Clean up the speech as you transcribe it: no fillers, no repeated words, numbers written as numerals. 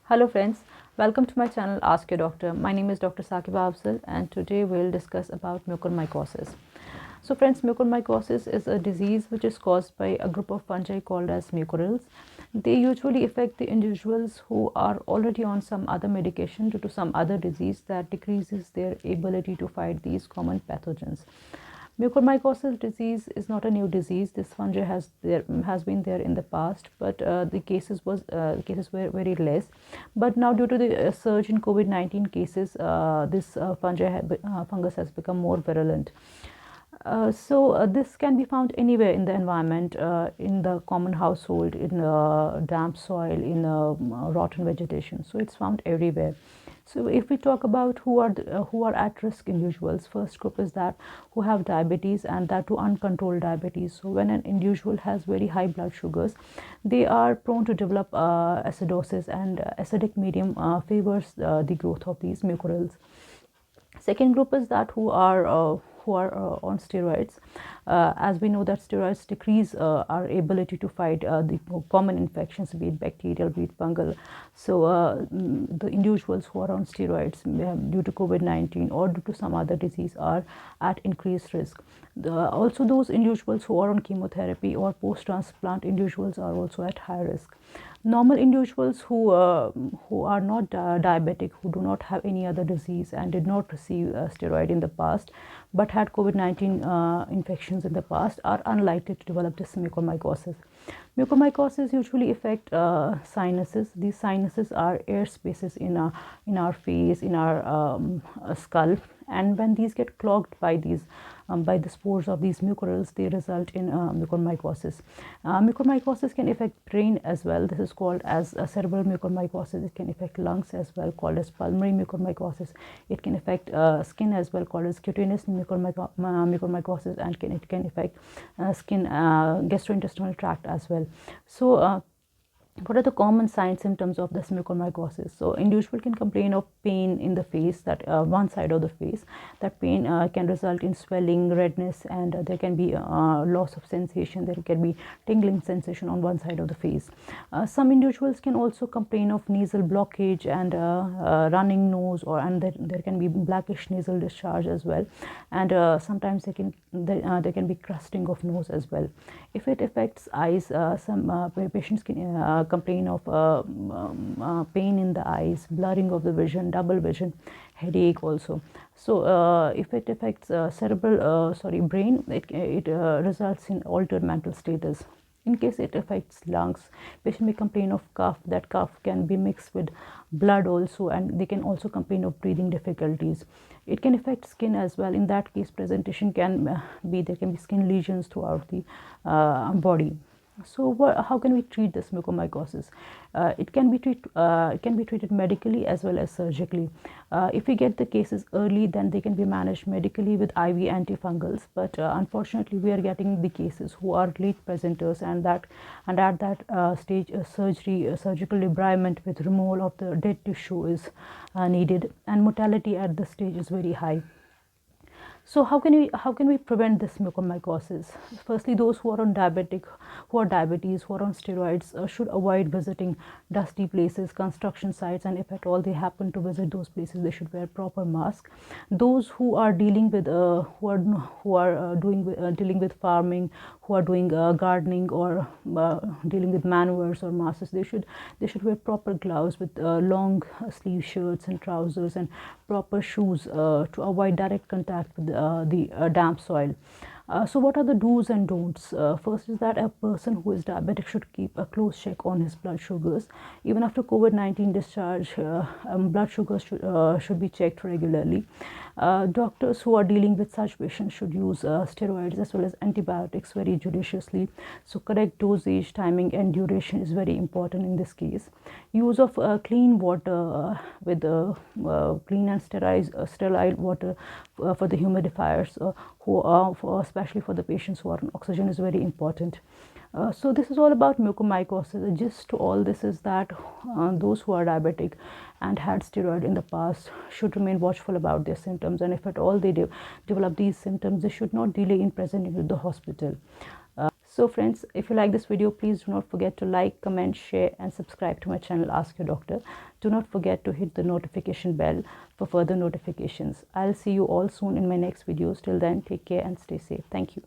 Hello friends, welcome to my channel Ask Your Doctor. My name is Dr. Sakiba Afzal and today we'll discuss about mucormycosis. So friends, mucormycosis is a disease which is caused by a group of fungi called as mucorales. They usually affect the individuals who are already on some other medication due to some other disease that decreases their ability to fight these common pathogens. Mucormycosis disease is not a new disease. This fungi has been there in the past, but the cases were very less. But now, due to the surge in COVID-19 cases, this fungus has become more virulent. This can be found anywhere in the environment, in the common household, in damp soil, in rotten vegetation. So it's found everywhere. So if we talk about who are at risk individuals, first group is that who have diabetes, and that to uncontrolled diabetes. So when an individual has very high blood sugars, they are prone to develop acidosis, and acidic medium favors the growth of these mucorales. Second group is that who are on steroids. As we know that steroids decrease our ability to fight the common infections, be it bacterial, be it fungal. So the individuals who are on steroids due to COVID-19 or due to some other disease are at increased risk. Also, those individuals who are on chemotherapy or post-transplant individuals are also at high risk. Normal individuals who are not diabetic, who do not have any other disease and did not receive steroid in the past, but had COVID-19 infections in the past, are unlikely to develop this mucormycosis. Mucormycosis usually affect sinuses. These sinuses are air spaces in our face, in our skull, and when these get clogged by the spores of these mucorales, they result in mucormycosis. Mucormycosis can affect brain as well. This is called as cerebral mucormycosis. It can affect lungs as well, called as pulmonary mucormycosis. It can affect skin as well, called as cutaneous mucormycosis, and it can affect skin gastrointestinal tract as well. So what are the common signs symptoms of this mucormycosis? So individual can complain of pain in the face, that one side of the face. That pain can result in swelling, redness, and there can be loss of sensation. There can be tingling sensation on one side of the face. Some individuals can also complain of nasal blockage and running nose, and there can be blackish nasal discharge as well. And sometimes there can be crusting of nose as well. If it affects eyes, some patients can complain of pain in the eyes, blurring of the vision, double vision, headache also. So if it affects brain, it results in altered mental status. In case it affects lungs, patient may complain of cough. That cough can be mixed with blood also, and they can also complain of breathing difficulties. It can affect skin as well. In that case, presentation can there can be skin lesions throughout the body. So how can we treat this mucormycosis? It can be treated medically as well as surgically. If we get the cases early, then they can be managed medically with IV antifungals. But unfortunately, we are getting the cases who are late presenters, and at that stage, surgical debridement with removal of the dead tissue is needed, and mortality at this stage is very high. So how can we prevent this mucormycosis? Firstly, those who are on diabetes, who are on steroids, should avoid visiting dusty places, construction sites, and if at all they happen to visit those places, they should wear proper mask. Those who are dealing with dealing with farming, who are doing gardening, or dealing with manures or masses, they should wear proper gloves with long sleeve shirts and trousers, and proper shoes to avoid direct contact with the damp soil. So what are the do's and don'ts? First is that a person who is diabetic should keep a close check on his blood sugars. Even after COVID-19 discharge, blood sugars should be checked regularly. Doctors who are dealing with such patients should use steroids as well as antibiotics very judiciously. So correct dosage, timing, and duration is very important in this case. Use of clean water with clean and sterile water for the humidifiers, especially for the patients who are on oxygen, is very important. So this is all about mucormycosis. The gist to all this is that those who are diabetic and had steroid in the past should remain watchful about their symptoms, and if at all they develop these symptoms, they should not delay in presenting to the hospital. So friends, if you like this video, please do not forget to like, comment, share and subscribe to my channel Ask Your Doctor. Do not forget to hit the notification bell for further notifications. I'll see you all soon in my next videos. Till then, take care and stay safe. Thank you.